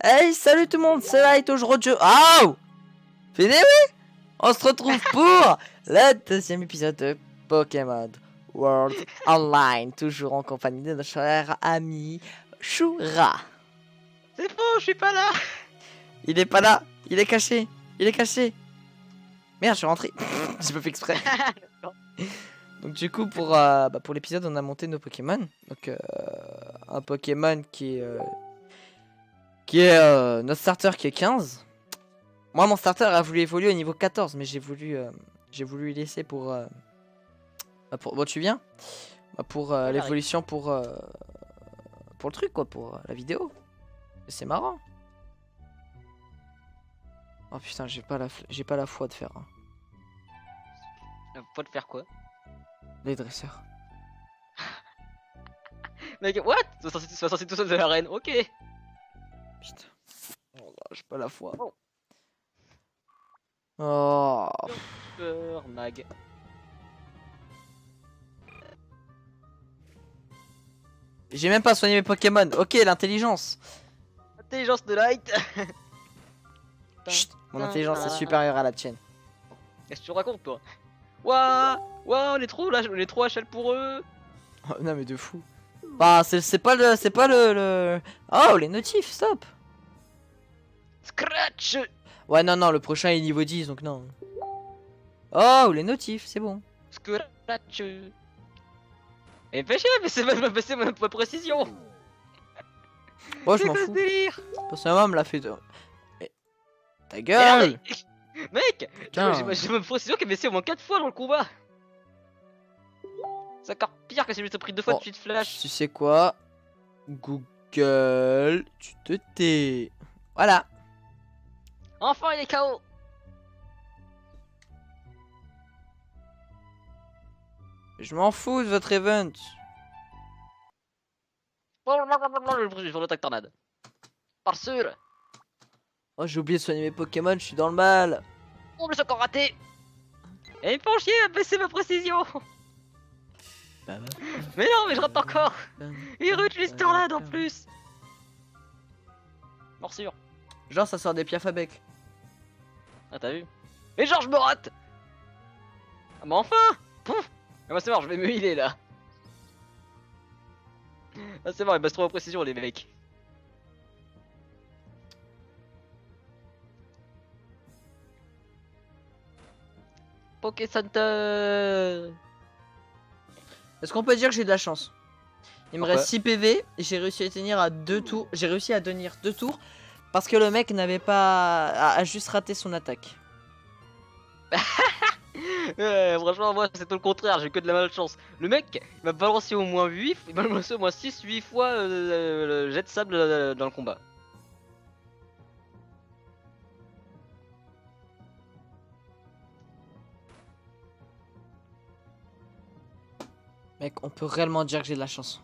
Hey, salut tout le monde, c'est Light aujourd'hui. Oh! Fini, oui? On se retrouve pour le deuxième épisode de Pokémon World Online. Toujours en compagnie de notre cher ami Shura. C'est faux, je suis pas là. Il est pas là, il est caché, il est caché. Merde, je suis rentré. J'ai pas fait exprès. Donc du coup, pour l'épisode, on a monté nos Pokémon. Donc un Pokémon qui est notre starter qui est 15. Moi, mon starter a voulu évoluer au niveau 14, mais j'ai voulu lui laisser pour bon, tu viens pour l'évolution pour le truc quoi, pour la vidéo. C'est marrant. Oh putain, j'ai pas la foi de faire Faut te faire quoi? les dresseurs. Mec, what? Sois censé tout seul de l'arène, ok. Putain. Oh là, j'ai pas la foi. Oh. Oh. Mag. J'ai même pas soigné mes Pokémon. Ok, l'intelligence. Intelligence de Light. Chut, mon intelligence est supérieure à la tienne. Qu'est-ce que tu racontes toi? Ouah, ouah, on est trop là, on est trop HL pour eux. Oh, non mais de fou. Bah c'est pas le. Oh les notifs, stop. Scratch. Ouais non le prochain est niveau 10 donc non. Oh les notifs, c'est bon. Scratch. Et fait chier, mais c'est ma précision. Moi je m'en fous. Personnellement me l'a fait. Ta gueule. Mec, j'ai ma précision qui est baissée au moins 4 fois dans le combat. C'est encore pire que si je t'ai pris 2 fois de suite flash. Tu sais quoi? Google, tu te tais. Voilà. Enfin il est KO. Je m'en fous de votre event. Je vais l'attaque tornade. Par sûr. Oh j'ai oublié de soigner mes Pokémon, je suis dans le mal. Oh mais j'ai encore raté. Et il me font chier à baisser ma précision. Mais non mais je rate encore. Il réutilise tornade en plus. Morsure. Genre ça sort des piafs à bec. Ah t'as vu? Et genre je me rate. Ah bah enfin. Pouf. Ah bah c'est mort, je vais me healer là. Ah c'est mort, il baisse trop en précision les mecs. Poké Center. Est-ce qu'on peut dire que j'ai de la chance? Il me reste 6 PV et j'ai réussi à tenir à 2 tours. J'ai réussi à tenir 2 tours parce que le mec n'avait pas a juste raté son attaque. Franchement moi c'est tout le contraire, j'ai que de la malchance. Le mec il m'a balancé au moins 8, il m'a balancé au moins 6-8 fois le jet de sable dans le combat. Mec, on peut réellement dire que j'ai de la chance.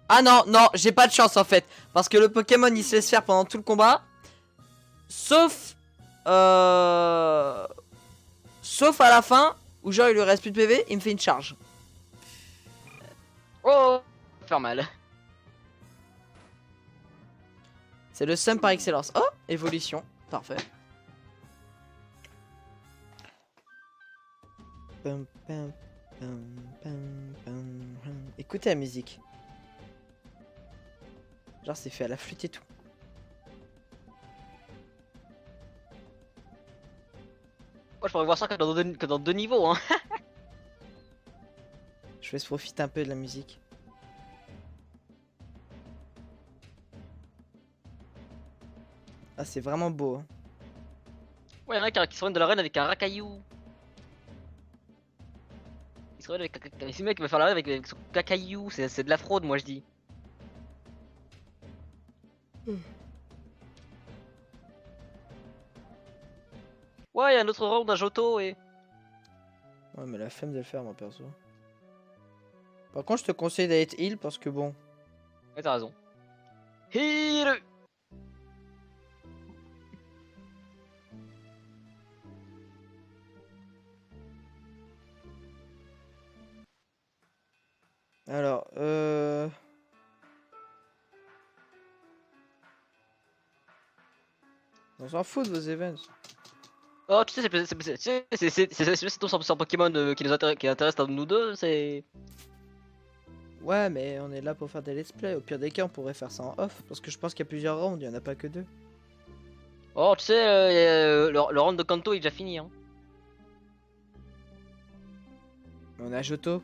Ah non, non, j'ai pas de chance en fait. Parce que le Pokémon il se laisse faire pendant tout le combat. Sauf... Sauf à la fin, où genre il lui reste plus de PV, il me fait une charge. Oh, ça va faire mal. C'est le seum par excellence. Oh, évolution, parfait. Écoutez la musique. Genre c'est fait à la flûte et tout. Moi je pourrais voir ça que dans deux niveaux hein. Je vais se profiter un peu de la musique. Ah c'est vraiment beau hein. Ouais y'en a qui se reviennent de l'arène avec un racaillou. Il se reviennent avec un... Ce mec va faire l'arène avec son cacaillou, c'est de la fraude moi je dis. Ouais y'a un autre round d'un Johto et... Ouais mais la flemme de le faire moi perso. Par contre je te conseille d'aller te heal parce que bon. Ouais t'as raison. Heal. Alors On s'en fout de vos events. Oh, tu sais, c'est ton 100% Pokémon qui intéresse à nous deux, c'est. Ouais, mais on est là pour faire des let's play. Au pire des cas, on pourrait faire ça en off. Parce que je pense qu'il y a plusieurs rounds, il y en a pas que deux. Oh, tu sais, le round de Kanto il est déjà fini, hein. On a Johto.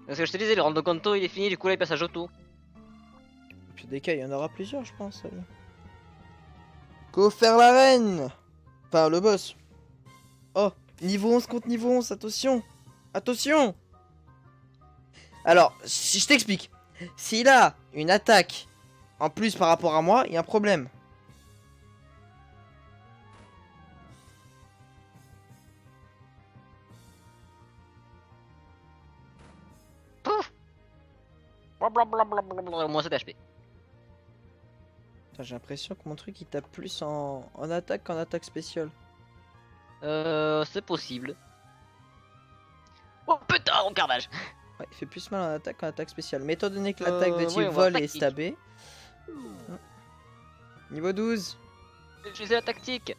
Parce que je te disais, le round de Kanto il est fini, du coup là il passe à Johto. Au pire des cas, il y en aura plusieurs, je pense. Allez. Go faire l'arène. Enfin, le boss. Oh, niveau 11 contre niveau 11, attention. Attention. Alors, si je t'explique. S'il a une attaque en plus par rapport à moi, il y a un problème. Pouf. Blablabla, moins 7 HP. J'ai l'impression que mon truc il tape plus en attaque qu'en attaque spéciale. C'est possible. Oh putain, mon carnage. Ouais, il fait plus mal en attaque qu'en attaque spéciale. Mais étant donné que l'attaque de type oui, on voit vol est tactique. stabée. Niveau 12. J'ai utilisé la tactique.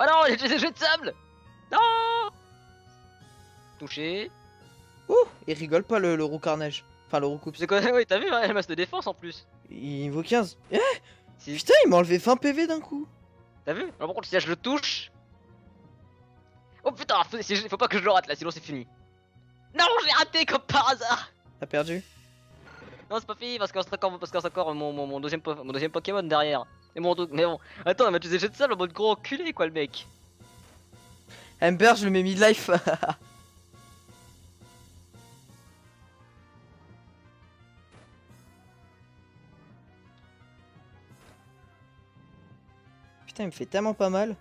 Oh non, j'ai utilisé le jet de sable. Non. Touché. Ouh, il rigole pas le roux carnage. Enfin, le roux coupe. C'est quoi? Oui, t'as vu, hein, elle masse de défense en plus. Niveau 15. Eh, Si. putain, il m'a enlevé 20 PV d'un coup. T'as vu? Alors, par contre, si là je le touche. Oh putain, faut pas que je le rate là, sinon c'est fini. Non, j'ai raté comme par hasard. T'as perdu. Non, c'est pas fini parce qu'il reste encore mon deuxième Pokémon derrière. Et mon truc, mais bon. Attends, il m'a utilisé jet de sable en mode gros enculé quoi, le mec. Ember, je le mets midlife. Putain, il me fait tellement pas mal.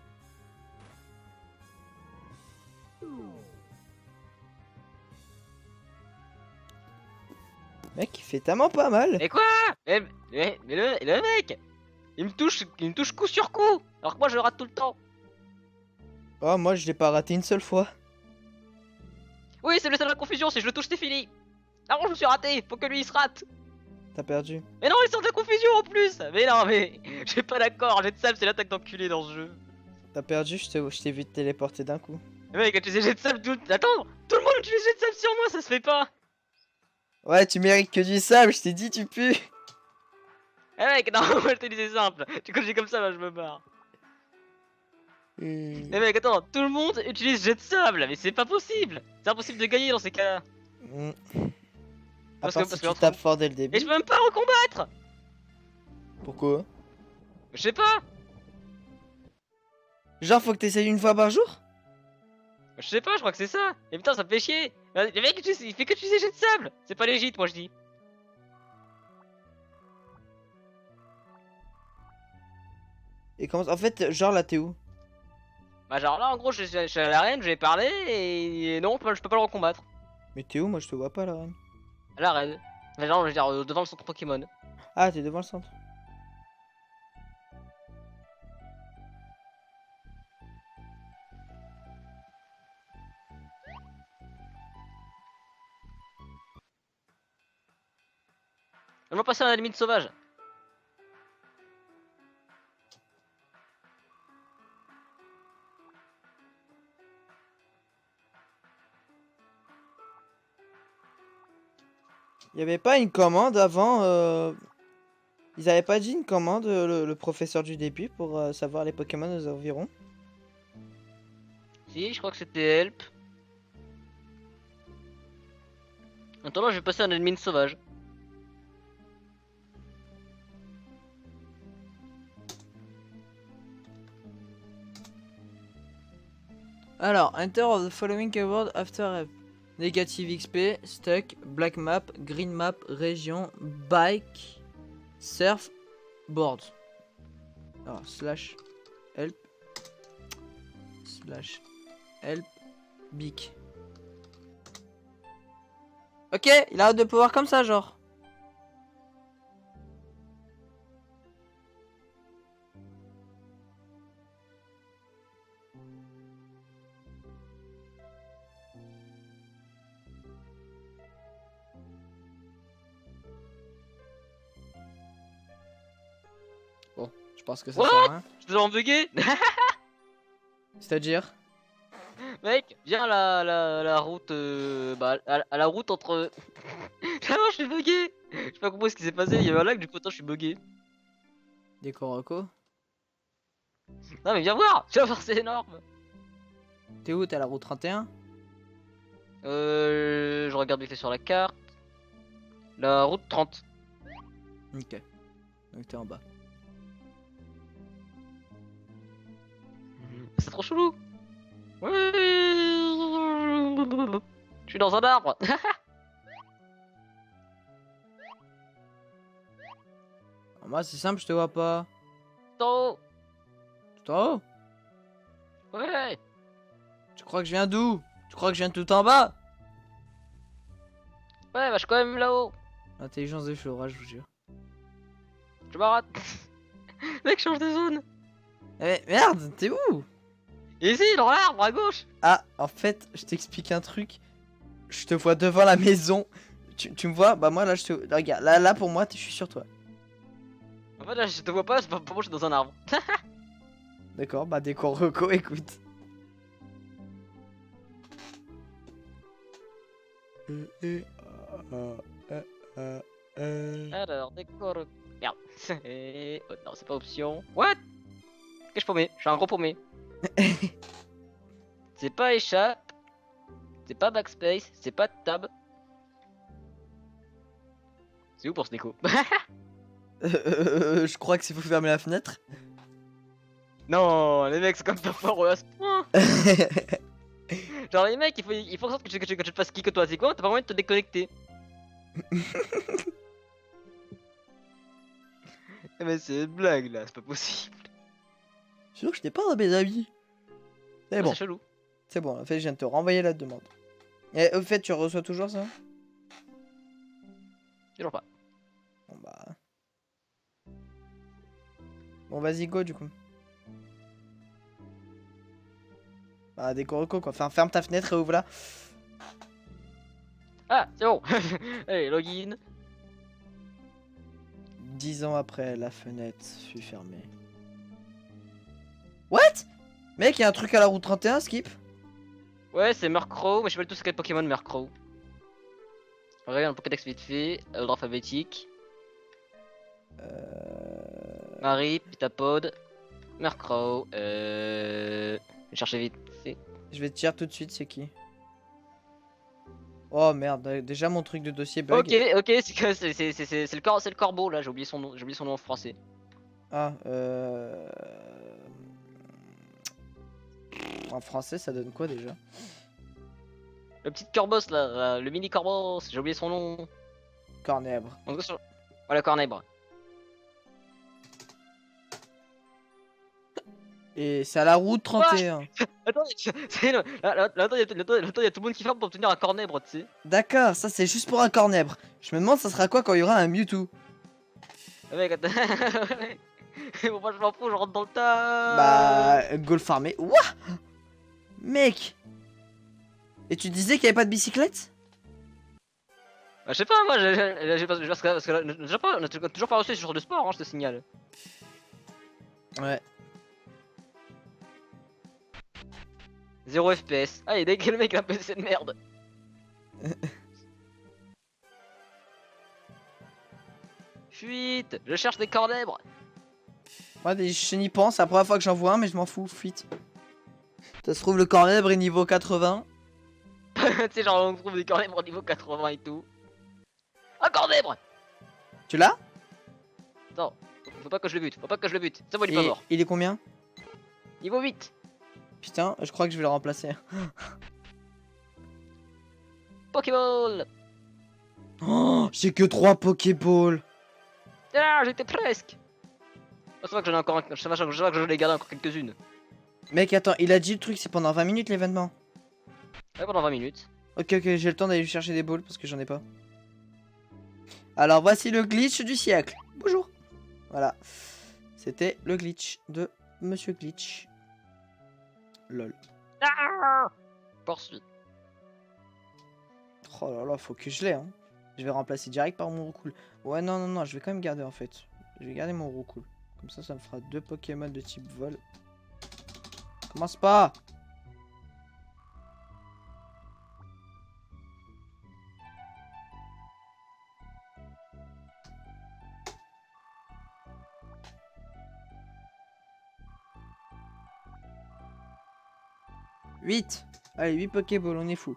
Mec, il fait tellement pas mal. Et quoi? Mais le mec, il me touche coup sur coup. Alors que moi je le rate tout le temps. Oh, moi, je l'ai pas raté une seule fois. Oui, c'est le seul de la confusion, si je le touche c'est fini. Ah bon, je me suis raté, faut que lui il se rate. T'as perdu. Mais non, il sort de la confusion en plus. Mais non, mais je suis pas d'accord, jet de sable c'est l'attaque d'enculé dans ce jeu. T'as perdu, je t'ai vu te téléporter d'un coup. Le mec a utilisé jet de sable tout. Attends, tout le monde utilise jet de sable sur moi, ça se fait pas. Ouais, tu mérites que du sable, je t'ai dit, tu pues. Eh mec, non, moi je t'ai dit c'est simple. Tu continues comme ça, bah je me barre. Eh mec, attends, tout le monde utilise jet de sable, mais c'est pas possible. C'est impossible de gagner dans ces cas-là. À Parce part que- si parce tu que- tapes fort dès le Et début. je peux même pas recombattre. Pourquoi? Je sais pas. Genre, faut que t'essayes une fois par jour? Je sais pas, je crois que c'est ça. Et putain, ça me fait chier. Le mec, il fait que utiliser jet de sable. C'est pas légit, moi je dis. Et comment... En fait, genre, là, t'es où? Bah genre là, en gros, je suis à l'arène, j'ai parlé et non, je peux pas le recombattre. Mais t'es où? Moi, je te vois pas, là. À l'arène. Mais genre, je veux dire, devant le centre Pokémon. Ah, t'es devant le centre. On va passer à la limite sauvage. Y avait pas une commande avant Ils avaient pas dit une commande, le professeur du début, pour savoir les Pokémon aux environs? Si, je crois que c'était Help. Attends, là, je vais passer à un admin sauvage. Alors, enter of the following keyword after help. Negative XP, stuck, black map, green map, région, bike, surf, board. Alors, slash help, big. Ok, il a de pouvoir comme ça, genre. Je pense que ça What? sert à rien. Je suis en bugué. C'est-à-dire? Mec, viens à la route, bah, à la route entre... Ah non, je suis bugué. J'ai pas compris ce qui s'est passé, il y avait un lag, du coup, attends, je suis bugué. Des Coroco? Non mais viens voir, c'est énorme. T'es où? T'es à la route 31? Je regarde vite fait sur la carte. La route 30. Ok. Donc t'es en bas. C'est trop chelou. Ouais. Je suis dans un arbre. Moi c'est simple, je te vois pas. Tout Tout en haut? Ouais. Tu crois que je viens d'où? Tu crois que je viens de tout en bas? Ouais, bah je suis quand même là-haut. Intelligence de Flora, je vous jure. Je m'arrête. Mec, change de zone. Eh merde, t'es où? Ici, dans l'arbre, à gauche. Ah, en fait, je t'explique un truc. Je te vois devant la maison. Tu me vois? Bah moi là, je te... Regarde, là pour moi, je suis sur toi. En fait, là, je te vois pas, c'est pas pour moi, je suis dans un arbre. D'accord, bah des Coroco, écoute. Alors, décor. Merde. Oh, non, c'est pas option. What? Qu'est-ce que je paumé? Je suis un gros paumé. C'est pas échappe. C'est pas backspace. C'est pas tab. C'est où pour ce déco? Je crois que c'est faut fermer la fenêtre. Non, les mecs, c'est comme pas fort à ce point. Genre, les mecs, il faut en sorte que tu te fasses kick toi. C'est quoi? T'as pas moyen de te déconnecter. Mais c'est une blague là, c'est pas possible. Sûr que je n'ai pas dans mes amis. C'est Ouais, bon, c'est chelou. c'est bon. En fait, je viens de te renvoyer la demande. Et au fait, tu reçois toujours ça? Toujours pas. Bon bah. Bon, vas-y, go du coup. Bah, des Coroco quoi. Enfin, ferme ta fenêtre et ouvre-la. Ah, c'est bon. Allez, login. 10 ans après, la fenêtre fut fermée. What? Mec, il y a un truc à la route 31, skip. Ouais, c'est Murkrow, mais je sais pas du tout c'est quel Pokémon Murkrow. Regarde un Pokédex vite fait, ordre alphabétique. Marie, Pitapod, Murkrow, je vais chercher vite fait. Je vais te dire tout de suite, c'est qui. Oh merde, déjà mon truc de dossier bug. Ok, c'est le corbeau là, j'ai oublié son nom en français. Ah, en français, ça donne quoi déjà? Le petit Corboss là, le mini Corboss, j'ai oublié son nom. Cornèbre. En tout cas, voilà, Cornèbre. Et c'est à la route 31. Attends, là, il y a tout le monde qui ferme pour obtenir un Cornèbre, tu sais. D'accord, ça c'est juste pour un cornèbre. Je me demande ça sera quoi quand il y aura un Mewtwo. Ah, mec, attends. Bon, moi je m'en fous, je rentre dans le tas. Bah, go le farmer. Ouah! Mec! Et tu disais qu'il n'y avait pas de bicyclette? Bah, je sais pas, moi, parce que là, on a toujours pas reçu ce genre de sport, hein, je te signale. Ouais. 0 FPS. Allez, dès que le mec a un PC de merde. Fuite, je cherche des cornèbres. Moi, je n'y pense, c'est la première fois que j'en vois un, mais je m'en fous, fuite. Ça se trouve, le cornèbre est niveau 80. Tu sais, genre, on trouve des cornèbres au niveau 80 et tout. Un cornèbre. Tu l'as? Attends, faut pas que je le bute, Ça va, il est pas Et mort. il est combien? Niveau 8. Putain, je crois que je vais le remplacer. Pokéball. Oh, j'ai que 3 Pokéballs. Ah, j'étais presque. Oh, ça va que j'en ai encore ça va que j'en ai gardé encore quelques-unes. Mec, attends, il a dit le truc, c'est pendant 20 minutes l'événement. Ouais, pendant 20 minutes. Ok, ok, j'ai le temps d'aller chercher des balls parce que j'en ai pas. Alors, voici le glitch du siècle. Bonjour. Voilà. C'était le glitch de Monsieur Glitch. Lol. Ah, poursuite. Oh là là, faut que je l'ai, hein. Je vais remplacer direct par mon roucoule. Ouais, non, non, non, je vais quand même garder en fait. Je vais garder mon roucoule. Comme ça me fera 2 Pokémon de type vol. Commence pas! « 8 ! Allez, 8 Pokéballs, on est fou.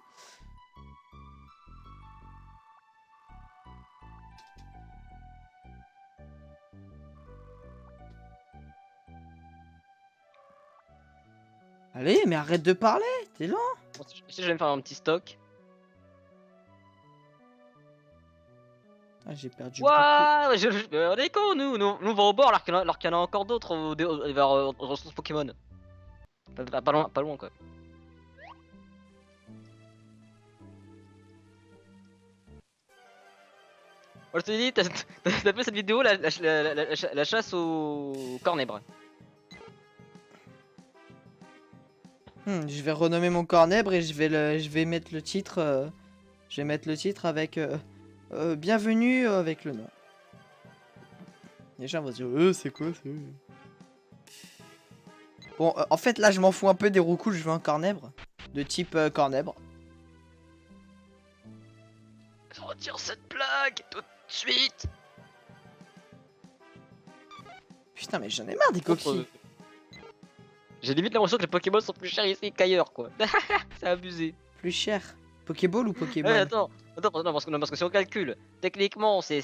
Allez, mais arrête de parler, t'es lent. Bon, si je vais me faire un petit stock. Ah, j'ai perdu Ouah, on est con, nous on va au bord alors qu'il y en a encore d'autres vers ressources Pokémon. Pas loin quoi. Moi, je te dis, t'as appelé cette vidéo la chasse au cornèbre. Je vais renommer mon cornèbre et je vais mettre le titre. Je vais mettre le titre avec bienvenue avec le nom. Les gens vont se dire c'est quoi ça? Bon, en fait là je m'en fous un peu des roucouls, je veux un cornèbre de type cornèbre. Je retire cette blague tout de suite. Putain mais j'en ai marre des coquilles. J'ai limite l'impression que les Pokémon sont plus chers ici qu'ailleurs quoi. C'est abusé. Plus cher. Pokéball ou Pokémon? Ouais, attends, parce que si on calcule, techniquement c'est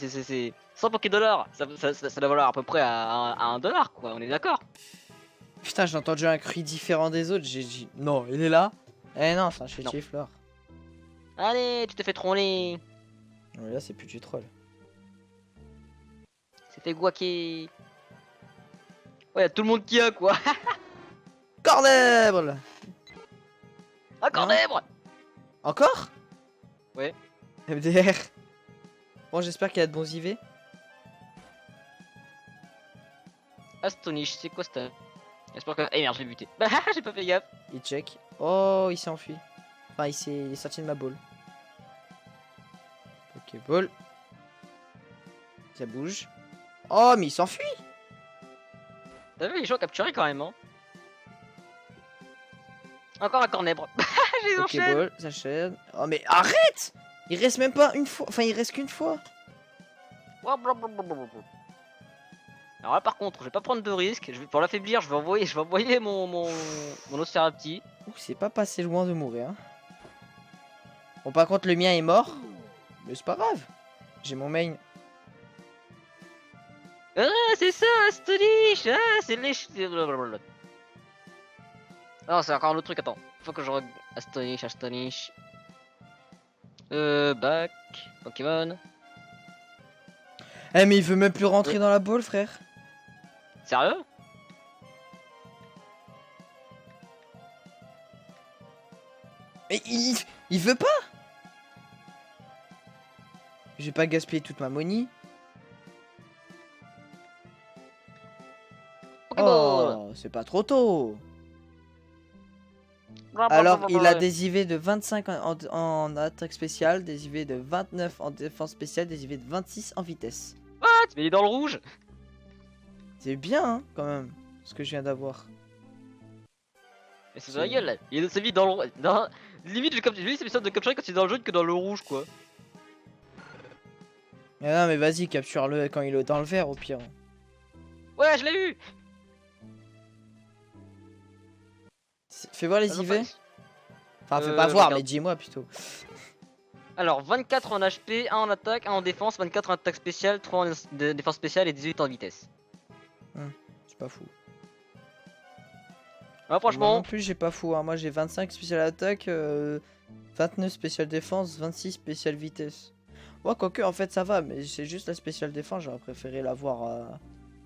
100 Pokédollars, ça doit valoir à peu près à 1 dollar quoi, on est d'accord? Putain j'ai entendu un cri différent des autres, j'ai dit non il est là. Eh non c'est un chétifleur. Allez tu t'es fait troller. Ouais, là c'est plus du troll. C'est fait guaquer. Ouais y'a tout le monde qui a quoi. Cornèbre. Un cornèbre. Encore? Ouais. MDR. Bon j'espère qu'il y a de bons IV. Astonish, c'est quoi ça? J'espère que... Eh merde, je l'ai buté. Bah j'ai pas fait gaffe. Il check. Oh il s'est enfui. Enfin il est sorti de ma boule. Pokéball. Ça bouge. Oh mais il s'enfuit. T'as vu les gens capturés quand même hein. Encore un cornèbre. J'ai enchaîné. Pokéball, ça chaîne. Oh mais arrête. Il reste même pas une fois. Enfin il reste qu'une fois. Alors là par contre, je vais pas prendre de risque. Pour l'affaiblir, je vais envoyer mon Osferapti. Ouh, c'est pas passé loin de mourir. Hein. Bon par contre le mien est mort. Mais c'est pas grave. J'ai mon main. Ah c'est ça, Astonish. Ah c'est les... Ah c'est encore un autre truc, attends. Faut que je regarde. Astonish. Back. Pokémon. Eh mais il veut même plus rentrer dans la boule frère. Sérieux? Mais il veut pas. Je vais pas gaspiller toute ma money. Oh, c'est pas trop tôt. Alors, il a des IV de 25 en attaque spéciale, des IV de 29 en défense spéciale, des IV de 26 en vitesse. What? Mais il est dans le rouge? C'est bien, hein, quand même, ce que je viens d'avoir. Mais c'est de la gueule là. Il est de sa vie dans le rouge. Limite, lui c'est plus de capturer quand il est dans le jaune que dans le rouge quoi. Mais non, mais vas-y, capture-le quand il est dans le vert au pire. Ouais, je l'ai eu! Fais voir les IV. Enfin, fais pas voir, regarde. mais dis-moi plutôt. Alors, 24 en HP, 1 en attaque, 1 en défense, 24 en attaque spéciale, 3 en défense spéciale et 18 en vitesse. C'est pas fou. Ouais, franchement. Moi non plus, j'ai pas fou. Hein. Moi, j'ai 25 spécial attaque, 29 spécial défense, 26 spécial vitesse. Ouais, quoique, en fait, ça va, mais c'est juste la spéciale défense. J'aurais préféré l'avoir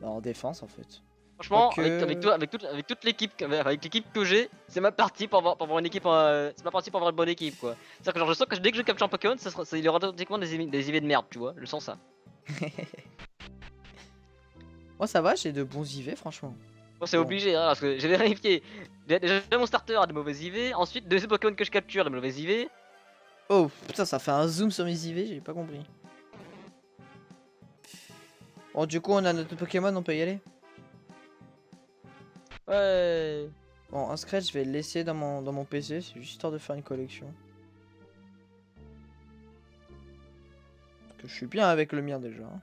en défense, en fait. Franchement, Quoique... avec toute l'équipe, avec l'équipe que j'ai, c'est ma partie pour avoir une équipe, c'est ma partie pour avoir une bonne équipe quoi. C'est-à-dire que genre, je sens que dès que je capture un Pokémon, il aura automatiquement des IV de merde, tu vois, je sens ça. Moi, ça va, j'ai de bons IV, franchement. Bon, c'est obligé, hein, parce que j'ai vérifié. Déjà, mon starter a de mauvaises IV, ensuite, deuxième Pokémon que je capture, de mauvaises IV. Oh, putain, ça fait un zoom sur mes IV, j'ai pas compris. Bon, du coup, on a notre Pokémon, on peut y aller. Ouais. Bon, un scratch, je vais le laisser dans mon PC, c'est juste histoire de faire une collection. Parce que je suis bien avec le mien déjà. Hein.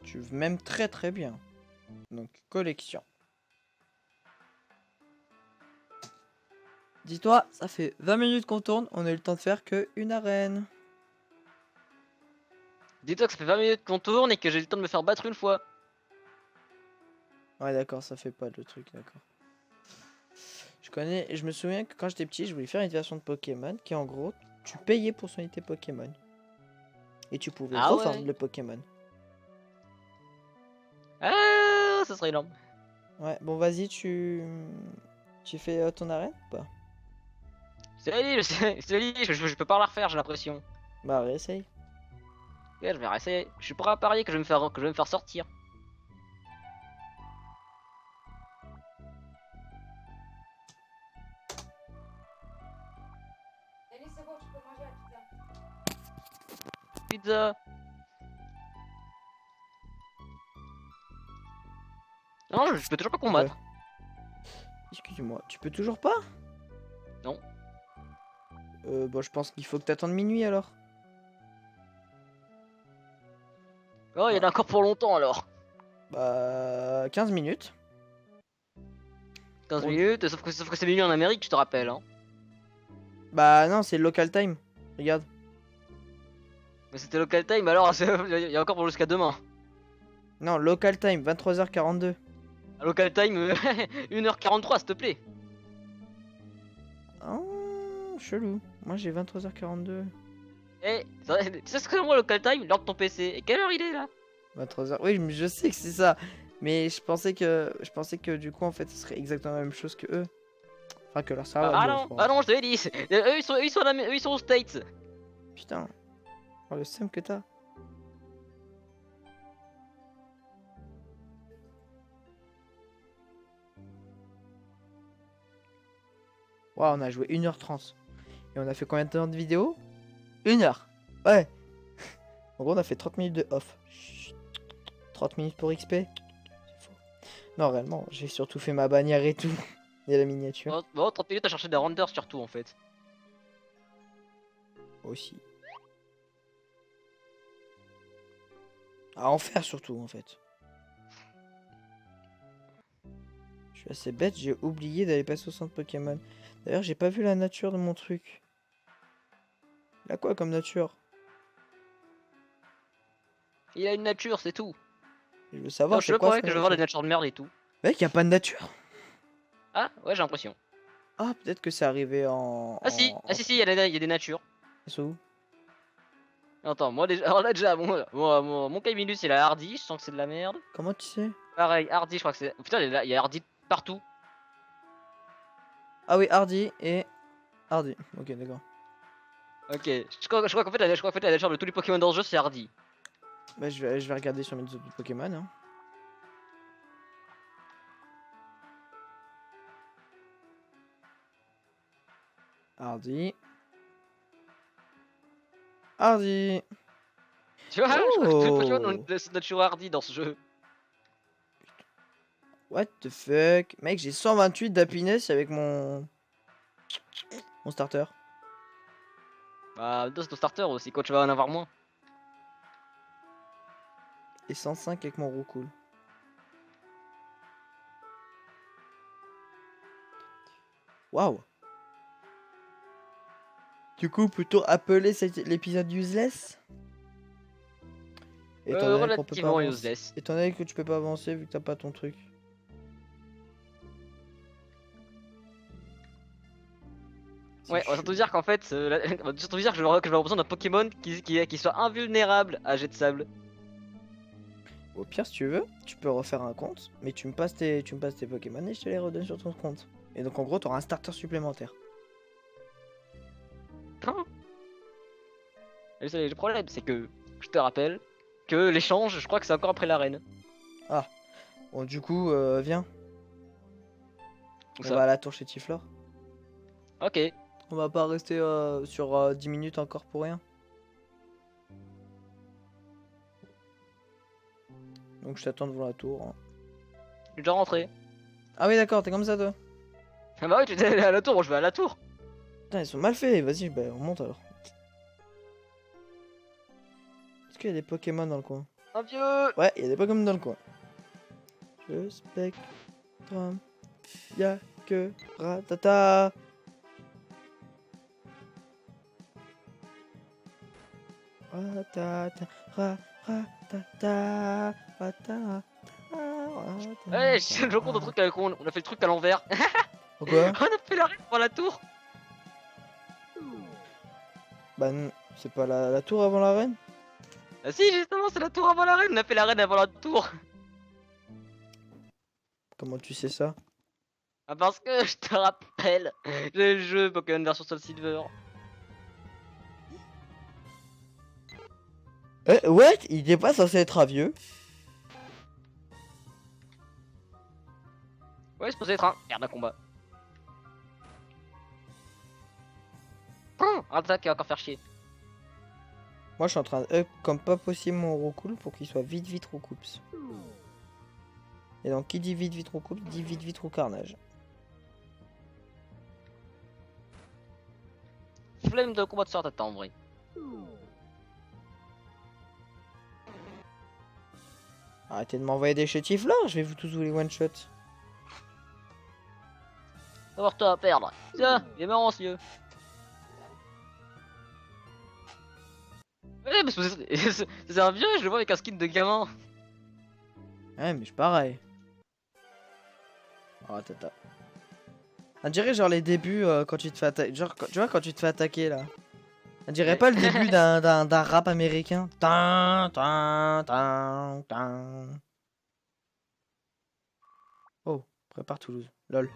Je suis même très très bien. Donc, collection. Dis-toi, ça fait 20 minutes qu'on tourne, on a eu le temps de faire que une arène. Dis-toi que ça fait 20 minutes qu'on tourne et que j'ai eu le temps de me faire battre une fois. Ouais, d'accord, ça fait pas le truc, d'accord. Je me souviens que quand j'étais petit, je voulais faire une version de Pokémon qui, en gros, tu payais pour son unité Pokémon. Et tu pouvais Ah revendre ouais. le Pokémon. Ah, ça serait énorme. Ouais, bon, vas-y, tu fais ton arène ou pas? Je peux pas la refaire, j'ai l'impression. Bah, réessaye. Ouais, je vais essayer. Je suis prêt à parier que je vais me faire sortir. Denis, c'est bon, tu peux manger la pizza. Pizza. Non, je peux toujours pas combattre. Excuse-moi, tu peux toujours pas? Non. Bon, je pense qu'il faut que t'attendes minuit alors. Oh, il y en a encore pour longtemps alors. Bah, 15 minutes. 15 Bon. minutes, sauf que c'est minuit en Amérique, je te rappelle. Hein. Bah, non, c'est local time. Regarde. Mais c'était local time, alors il y a encore pour jusqu'à demain. Non, local time, 23h42. À local time, 1h43, s'il te plaît. Oh, chelou. Moi, j'ai 23h42. Eh, tu sais ce que c'est moi local time? L'heure de ton PC. Et quelle heure il est là? 23h. Oui, mais je sais que c'est ça. Mais je pensais que du coup, en fait, ce serait exactement la même chose que eux. Enfin, que leur serveur. Ah Bon, non, bon. ah non, je te l'ai dit. Eux, ils sont aux States. Putain. Oh, le seum que t'as. Waouh, on a joué 1h30. Et on a fait combien de temps de vidéo? 1h. Ouais. En gros, on a fait 30 minutes de off. Chut. 30 minutes pour XP. C'est faux. Non, réellement, j'ai surtout fait ma bannière et tout. Et la miniature Bon, 30 minutes à chercher des renders surtout en fait. aussi. À en faire surtout, en fait. Je suis assez bête, j'ai oublié d'aller passer au centre Pokémon. D'ailleurs, j'ai pas vu la nature de mon truc. Il a quoi comme nature? Il a une nature, c'est tout. Je veux Non, savoir, je c'est veux quoi pas sa que je vais voir des nature? natures de merde et tout. Mec, y a pas de nature. Ah, ouais, j'ai l'impression. Ah, peut-être que c'est arrivé en... Ah si, ah si, il y a des natures. C'est où? Attends, moi déjà, alors là déjà, mon Caimilus il a Hardy, je sens que c'est de la merde. Comment tu sais? Pareil, Hardy, je crois que c'est. Putain, il y a Hardy partout. Ah oui, Hardy et... Hardy, ok, d'accord. Ok, je crois qu'en fait, la nature de tous les Pokémon dans le jeu c'est Hardy. Bah, je vais regarder sur mes autres Pokémon. Hein. Hardy. Hardy. Tu vois, je crois que tous les Pokémon ont Oh! une nature Hardy dans ce jeu. What the fuck? Mec, j'ai 128 d'happiness avec mon starter. Bah, c'est ton starter aussi, quand tu vas en avoir moins. Et 105 avec mon Roucool. Waouh! Du coup, plutôt appeler l'épisode useless? Étant donné qu'on peut pas Relativement avancer. useless. Étant donné que tu peux pas avancer vu que t'as pas ton truc. Ouais, on va surtout dire qu'en fait, on va surtout dire que je vais avoir besoin d'un Pokémon qui soit invulnérable à jet de sable. Au pire, si tu veux, tu peux refaire un compte, mais tu me passes tes Pokémon et je te les redonne sur ton compte. Et donc en gros, tu auras un starter supplémentaire. Hein? Le problème, c'est que, je te rappelle, que l'échange, je crois que c'est encore après l'arène. Bon, du coup, viens, Où on ça? va à la tour chez Tiflor. Ok. On va pas rester sur 10 minutes encore pour rien. Donc je t'attends devant la tour. Hein. Je suis déjà rentré. Ah oui d'accord, t'es comme ça toi. Ah bah ouais, tu étais allé à la tour, moi je vais à la tour. Putain ils sont mal faits, vas-y bah on monte alors. Est-ce qu'il y a des Pokémon dans le coin? Un vieux. Ouais, il y a des Pokémon dans le coin. Je Spectrum, y'a que Ratata. Ratata, ratata, ratata. Ouais, je me compte un truc avec on a fait le truc à l'envers. Pourquoi? On a fait l'arrêt pour la tour. Bah non, c'est pas la tour avant l'arène? Ah si, justement, c'est la tour avant l'arène. On a fait l'arène avant la tour. Comment tu sais ça? Ah parce que je te rappelle, j'ai le jeu Pokémon version Soul Silver. Ouais, il est pas censé être ravieux. Ouais, c'est supposé être un merde à combat. Attaque qui va encore faire chier. Moi je suis en train de up comme pas possible mon Roucoule pour qu'il soit vite Roucoups. Et donc qui dit vite Roucoups dit vite Roucarnage. Flemme de combat de sort en vrai. Arrêtez de m'envoyer des chétifs là, je vais vous tous vous les one shot. Avoir toi à perdre. Tiens, il est marrant ce yeux. Ouais, mais c'est un vieux, je le vois avec un skin de gamin. Ouais mais je suis pareil. Oh tata. On dirait genre les débuts quand tu te fais attaquer. Genre tu vois quand tu te fais attaquer là. On dirait Ouais. pas le début d'un rap américain. Tan, tan, tan, tan. Oh, prépare Toulouse. Lol.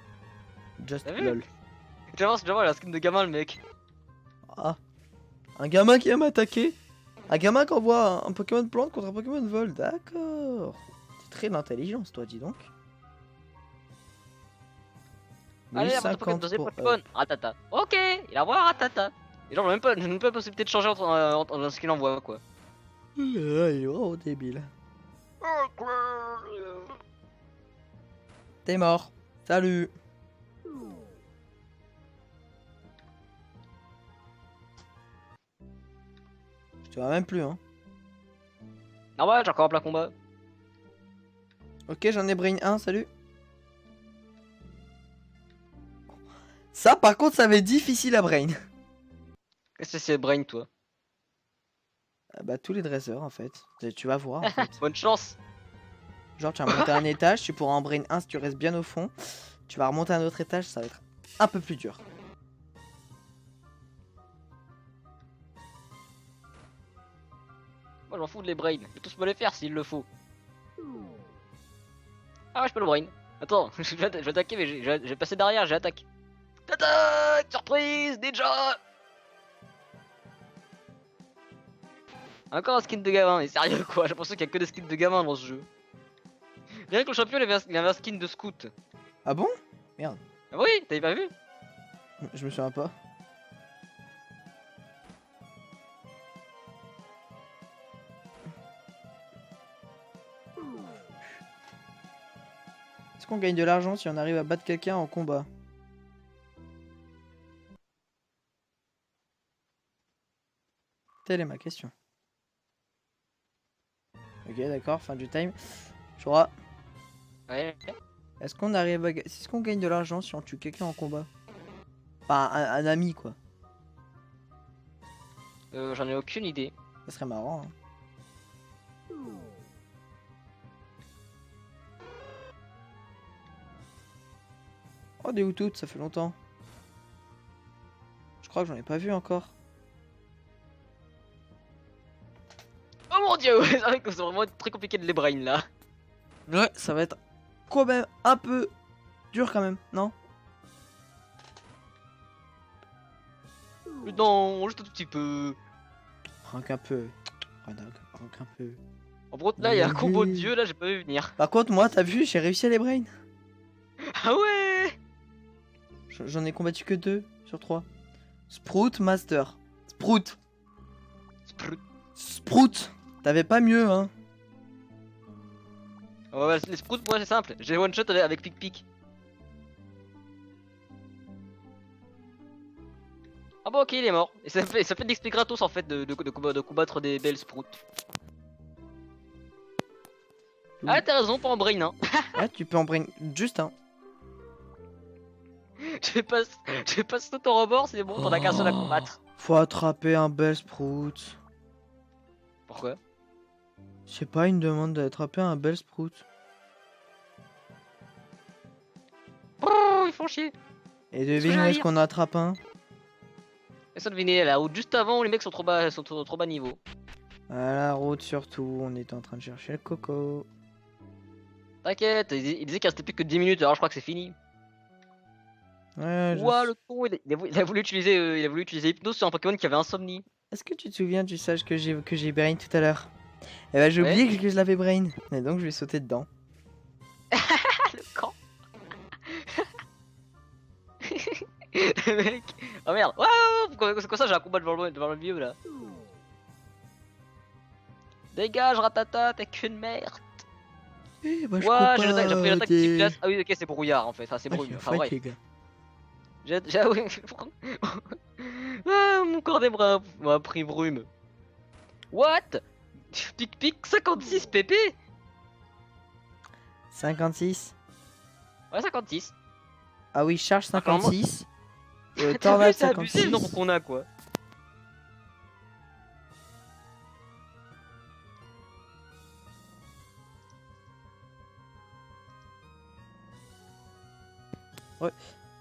Just T'as vu? lol. Tu vois, il a un skin de gamin le mec. Ah. Un gamin qui aime attaquer. Un gamin qui envoie un Pokémon plante contre un Pokémon vol. D'accord. C'est très d'intelligence toi dis donc. Allez, après 1050 deuxième pour Pokémon. Ratata. Ok, il envoie Ratata. Et genre, j'ai même pas la possibilité de changer entre ce qu'il envoie quoi. il est vraiment débile. T'es mort. Salut. Je te vois même plus hein. Ah ouais, j'ai encore un plein combat. Ok j'en ai brain 1, salut. Ça par contre ça va être difficile à brain. Qu'est-ce que c'est Brain toi? Bah tous les dresseurs en fait. Tu vas voir en fait. Bonne chance. Genre tu vas monter un étage, tu pourras en brain 1 si tu restes bien au fond. Tu vas remonter un autre étage, ça va être un peu plus dur. Moi je m'en fous de les brain, je vais tous me les faire s'il le faut. Ah ouais, je peux le brain. Attends, je vais attaquer mais je vais passer derrière, j'attaque. Tata, surprise, déjà. Encore un skin de gamin, mais sérieux quoi, j'ai l'impression qu'il y a que des skins de gamin dans ce jeu. Bien que le champion il avait un skin de scout. Ah bon? Merde. Ah oui, t'avais pas vu? Je me souviens pas. Est-ce qu'on gagne de l'argent si on arrive à battre quelqu'un en combat? Telle est ma question. Ok d'accord, fin du time. Chora, Ouais. est-ce qu'on arrive à... Est-ce qu'on gagne de l'argent si on tue quelqu'un en combat? Enfin un ami quoi. J'en ai aucune idée. Ça serait marrant hein. Oh des Hutus, ça fait longtemps. Je crois que j'en ai pas vu encore. Oh mon dieu, c'est vrai que c'est vraiment très compliqué de les brain là. Ouais, ça va être quand même un peu dur quand même, non? Non, juste un tout petit peu. Rien qu'un peu. Rien qu'un peu. En gros, là, il y a un combo de dieu, là, j'ai pas vu venir. Par contre, moi, t'as vu, j'ai réussi à les brain. Ah ouais. J'en ai combattu que 2 sur 3. Sprout Master. Sprout. Sprout. T'avais pas mieux, hein. Ouais, les Sprout, moi c'est simple. J'ai one shot avec Pic Pic. Ah bon, ok, il est mort. Et ça fait de l'XP gratos en fait de combattre des belles Sprout. Ah, t'as raison, pas en brain, hein. Ouais, tu peux en brain juste un. Je passe tout ton rebord, c'est bon, t'en as qu'un seul à combattre. Faut attraper un bel sprout. Pourquoi? Je sais pas, une demande d'attraper un bel sprout. Oh, ils font chier. Et que devine où j'allais est-ce dire. qu'on attrape un. Et ça devinez la route juste avant où les mecs sont trop bas, trop bas niveau. À la route surtout, on est en train de chercher le coco. T'inquiète, il disait qu'il restait plus que 10 minutes, alors je crois que c'est fini. Ouais, Ouah, le con, il a voulu utiliser Hypnose sur un Pokémon qui avait insomnie. Est-ce que tu te souviens du sage que j'ai brain tout à l'heure? Eh ben j'ai Ouais. oublié que je l'avais brain. Et donc je vais sauter dedans. Le camp. Le mec. Oh merde. Ouais, c'est quoi ça, j'ai un combat devant le vieux là. Dégage, Ratata, t'es qu'une merde. Eh ben Ouais, j'ai pris l'attaque qui place. Ah oui, ok, c'est brouillard en fait. Enfin, c'est brouillard. Enfin, bref. J'ai oui. Ah, mon corps des bras m'a pris brume. What? Pic pic 56 pp? 56. Ouais, 56. Ah oui, charge Ah, clairement. 56. T'as vu, Tornade c'est abusé 56. le nombre qu'on a quoi.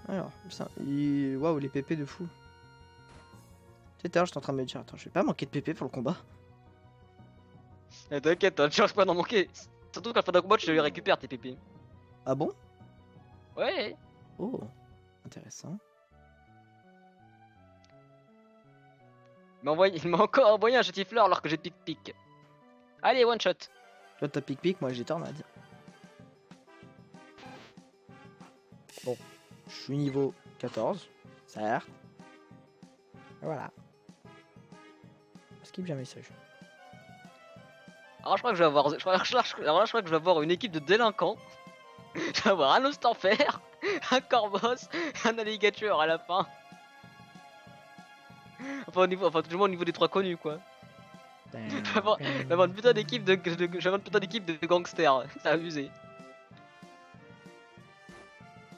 Alors, putain, waouh, les PP de fou. Tu sais, tout à l'heure, j'étais en train de me dire, attends, je vais pas manquer de PP pour le combat. Eh, t'inquiète, tu risques pas d'en manquer. Surtout qu'à la fin d'un combat, je les récupère tes pp. Ah bon? Ouais. Oh, intéressant. Il m'a encore envoyé un Chetifleur alors que j'ai pic pic. Allez, one shot. Toi, t'as pic-pic, moi j'ai tornade. Bon, je suis niveau 14, certes. Et voilà. Skip j'ai un message. Alors je crois que je vais avoir, alors là, je crois que je vais avoir une équipe de délinquants. Je vais avoir un Ostenfer, un Corvos, un Alligator à la fin. Enfin tout le monde au niveau des 3 connus quoi. Je vais avoir une putain d'équipe de gangsters, c'est abusé.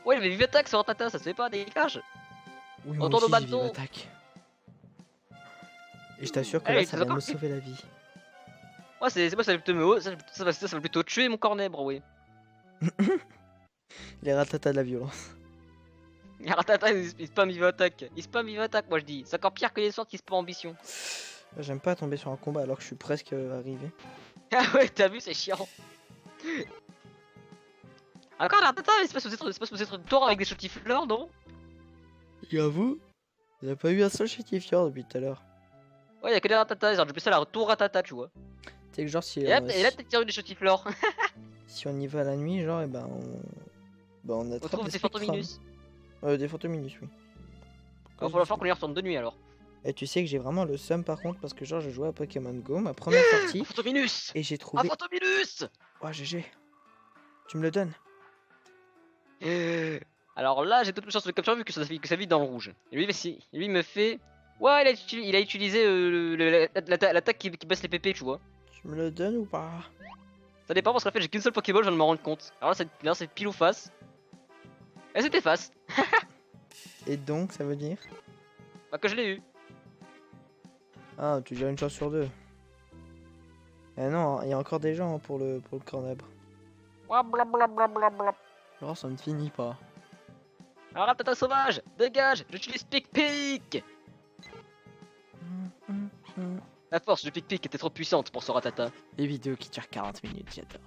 Ouais, il avait Vive Attaque sur Tata, ça se fait pas, dégage. Oui, moi Retourne au aussi, j'ai bâton. vive attaque. Et je t'assure que Allez, là, ça c'est va encore me plus. sauver la vie. Ouais, c'est moi, ça va plutôt ça va plutôt tuer mon cornèbre, ouais. Les ratatas de la violence. Ratata, il spam Vive Attaque. Il spam Vive Attaque, moi je dis. C'est encore pire que les sorts qui spam Ambition. J'aime pas tomber sur un combat alors que je suis presque arrivé. Ah ouais, t'as vu, c'est chiant. Encore Ratata, il se passe peut-être une tour avec des Chetifleurs, non? J'avoue, il n'y a pas eu un seul Chetifleur depuis tout à l'heure. Ouais, y'a que des Ratata, genre, je peux ça la tour Ratata, tu vois. Tu sais que genre si, Et là, t'as tiré des Chetifleurs. si on y va la nuit, genre, et ben on On attrape trouve des des spectres. Fantominus. Des Fantominus, oui. Il va falloir qu'on y retourne de nuit alors. Et tu sais que j'ai vraiment le seum par contre parce que genre je jouais à Pokémon Go, ma première sortie, Fantominus. et j'ai Un trouvé... Fantominus. Oh GG, tu me le donnes? Alors là, j'ai toutes les chances de le capturer vu que ça vit dans le rouge. Et lui, il me fait. Ouais, il a utilisé l'attaque qui baisse les PP, tu vois. Tu me le donnes ou pas? Ça dépend parce qu'en fait, j'ai qu'une seule Pokéball, je viens de me rendre compte. Alors là, c'est pile ou face. Et c'était face. Et donc ça veut dire? Bah, que je l'ai eu. Ah, tu gères une chance sur deux. Eh non, il y a encore des gens pour le cornabre. Blablabla. Alors ça ne finit pas. Alors, Ratata sauvage, dégage, j'utilise Pic-Pic. La force du Pic-Pic était trop puissante pour ce Ratata. Les vidéos qui durent 40 minutes, j'adore.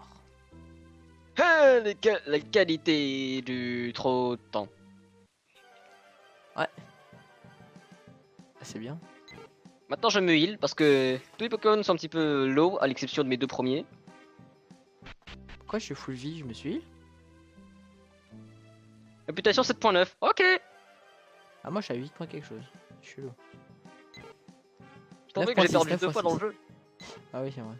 Ah, la qualité du trop de temps. Ah, c'est bien. Maintenant je me heal parce que tous les Pokémon sont un petit peu low à l'exception de mes deux premiers. Pourquoi je suis full vie, je me suis heal? Réputation 7.9, ok. Ah moi je suis à 8 points quelque chose. Je suis low. Je t'en prie que j'ai 9.6, perdu deux fois dans le jeu. Ah oui c'est vrai.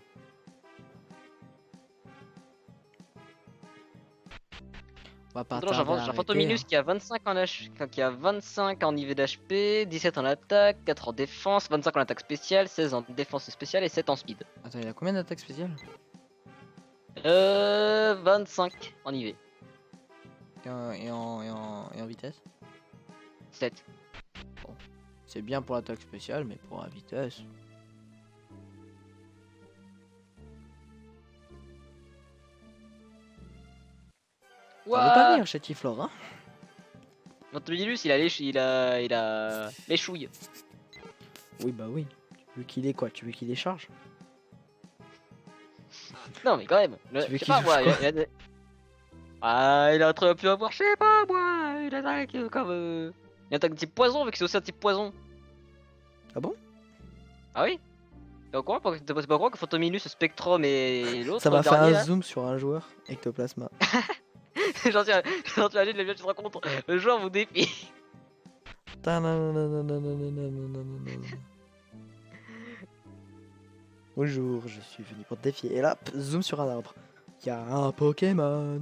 On va pas Maintenant, tarder à j'ai un arrêter, Fantominus hein. qui a 25 en IV d'HP, 17 en attaque, 4 en défense, 25 en attaque spéciale, 16 en défense spéciale et 7 en speed. Attends, il a combien d'attaques spéciales? 25 en IV. Et en vitesse? 7. C'est bien pour l'attaque spéciale, mais pour la vitesse. Ça veut pas Ouah, venir chez Tiflor, hein? Fantominus, il a les chouilles. Oui, bah oui. Tu veux qu'il ait quoi? Tu veux qu'il les charge? Non, mais quand même. Tu veux Je sais qu'il pas, touche moi. quoi? Ah, il a très pu avoir, je sais pas, moi. Une attaque comme. Une attaque de type poison, vu que c'est aussi un type poison. Ah bon? Ah oui? T'es au courant? T'es pas au courant que Fantominus, Spectrum et l'autre Ça m'a fait dernier un là? zoom sur un joueur, Ectoplasma. J'en suis allé de tu te rends compte, le joueur vous défie. Bonjour, je suis venu pour te défier. Et là, zoom sur un arbre. Il y a un Pokémon.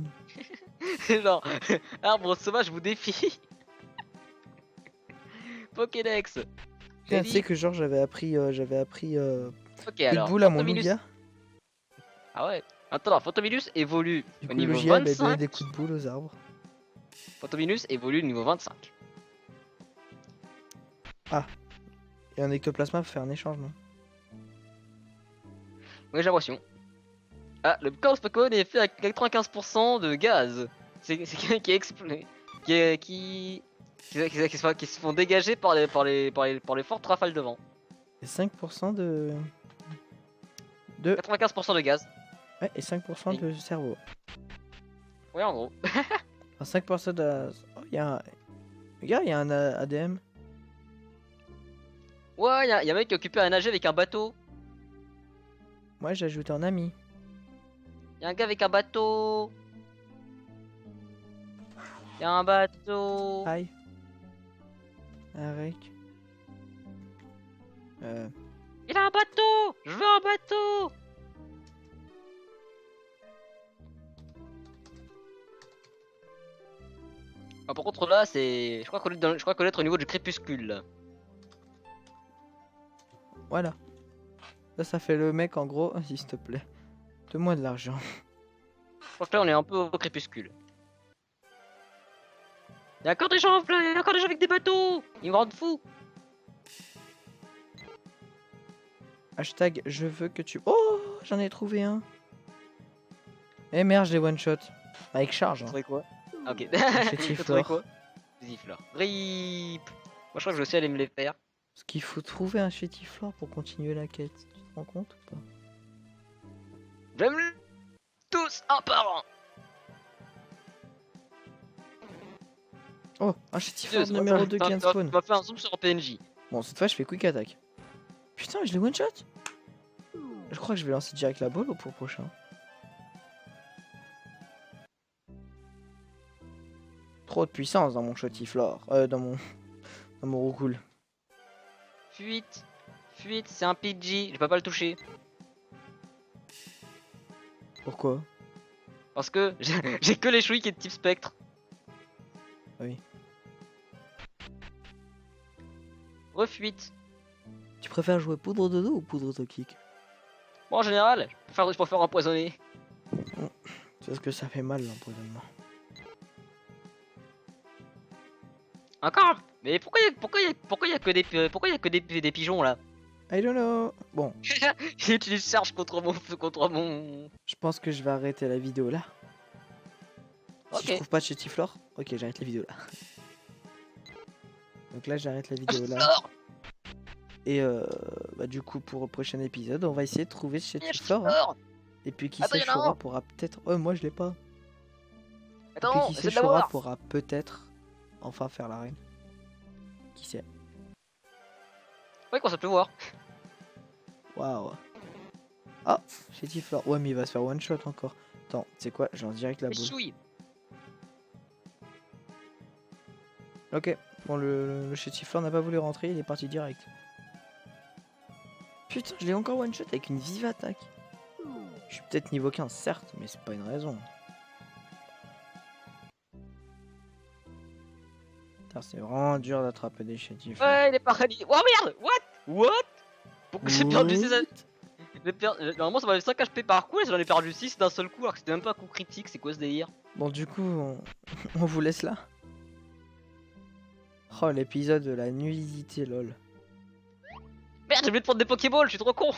C'est genre, arbre sauvage vous défie. Pokédex. Tiens, J'ai tu sais dit. que genre j'avais appris Ok, coup de alors, boule à mon Fantominus. Lugia. Ah ouais. Attends, Fantominus évolue Du au coup, niveau Lugia, il a donné 25. des coups de boule aux arbres. Fantominus évolue au niveau 25. Et un Ectoplasma pour faire un échange, non? Oui, j'ai l'impression. Ah, le Chaos Pokémon est fait avec 95% de gaz. C'est quelqu'un qui est explosé. Qui se font dégager par les fortes rafales de vent. Et 5% de... 95% de gaz. Ouais, et 5% de cerveau. Ouais, en gros. Enfin, 5% de... Oh, il y a un... Regarde, il y a un ADM. Ouais, y a un mec qui est occupé à nager avec un bateau. Moi, j'ai ajouté un ami. Y'a un gars avec un bateau. Y'a un bateau. Aïe. Arec. Il a un bateau. Je veux un bateau. Ah, par contre là c'est. Je crois qu'on est au niveau du crépuscule là. Voilà. Ça fait le mec en gros, s'il te plaît. Donne-moi de l'argent. Je crois que là on est un peu au crépuscule. Y'a encore des gens y'a encore des gens avec des bateaux. Ils me rendent fou. Hashtag je veux que tu... Oh, j'en ai trouvé un. Eh merde, je l'ai one shot. Avec charge. T'as Hein. trouvé quoi? Ah, ok. T'as trouvé quoi? Chétiflore. RIP. Moi je crois que je vais aussi aller me les faire. Parce qu'il faut trouver un Chétiflore pour continuer la quête. Tu te rends compte ou pas? J'aime tous un par un. Oh, un Chétiflore numéro 2 qui vient de spawn. Tu m'as fait un zoom sur un PNJ. Bon, cette fois je fais quick attack. Putain, je l'ai one shot. Je crois que je vais lancer direct la balle pour le prochain. Trop de puissance dans mon Chétiflore. Dans mon roucoule. Fuite. Fuite, c'est un PG. Je peux pas le toucher. Pourquoi? Parce que j'ai que les chouilles qui est de type spectre. Oui. Refuite. Tu préfères jouer poudre de dos ou poudre toxique? Bon, en général, je préfère empoisonner. Parce que ça fait mal l'empoisonnement. Encore? Mais pourquoi y a que des pigeons là? I don't know. Bon, J'utilise charge contre mon. je pense que je vais arrêter la vidéo là. Si je Ok. trouve pas de Chétiflore, ok, j'arrête la vidéo là. Donc là, j'arrête la vidéo là. Et bah, du coup, pour le prochain épisode, on va essayer de trouver ce Chétiflore. Hein. Et puis qui Attends, sait, y'en a Shura un. pourra peut-être... Oh, moi je l'ai pas. Et puis Attends, qui essaie sait, de Shura l'avoir. pourra peut-être enfin faire la reine. Qui sait? Ouais, qu'on ça peut voir. Waouh. Ah, Chétiflore. Ouais, mais il va se faire one shot encore. Attends, tu sais quoi? Je lance direct la Les boule. chouilles. Ok, bon, le Chétiflore n'a pas voulu rentrer, il est parti direct. Putain, je l'ai encore one shot avec une vive attaque. Je suis peut-être niveau 15, certes, mais c'est pas une raison. C'est vraiment dur d'attraper des chétifs. Ouais, il est paralysé. Oh merde! What? Pourquoi j'ai perdu ces... Normalement ça m'avait 5 HP par coup et j'en ai perdu 6 d'un seul coup alors que c'était même pas un coup critique, c'est quoi ce délire? Bon du coup on vous laisse là. Oh l'épisode de la nuisité lol. Merde, j'ai oublié de prendre des Pokéballs, je suis trop con!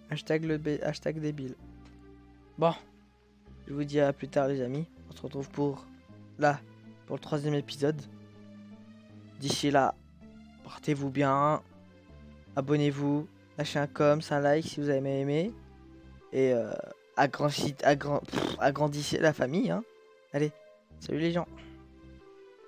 Hashtag débile. Bon, je vous dis à plus tard les amis. On se retrouve pour le 3e épisode. D'ici là, portez-vous bien. Abonnez-vous. Lâchez un com, un like si vous avez aimé. Et agrandissez la famille. Hein. Allez, salut les gens.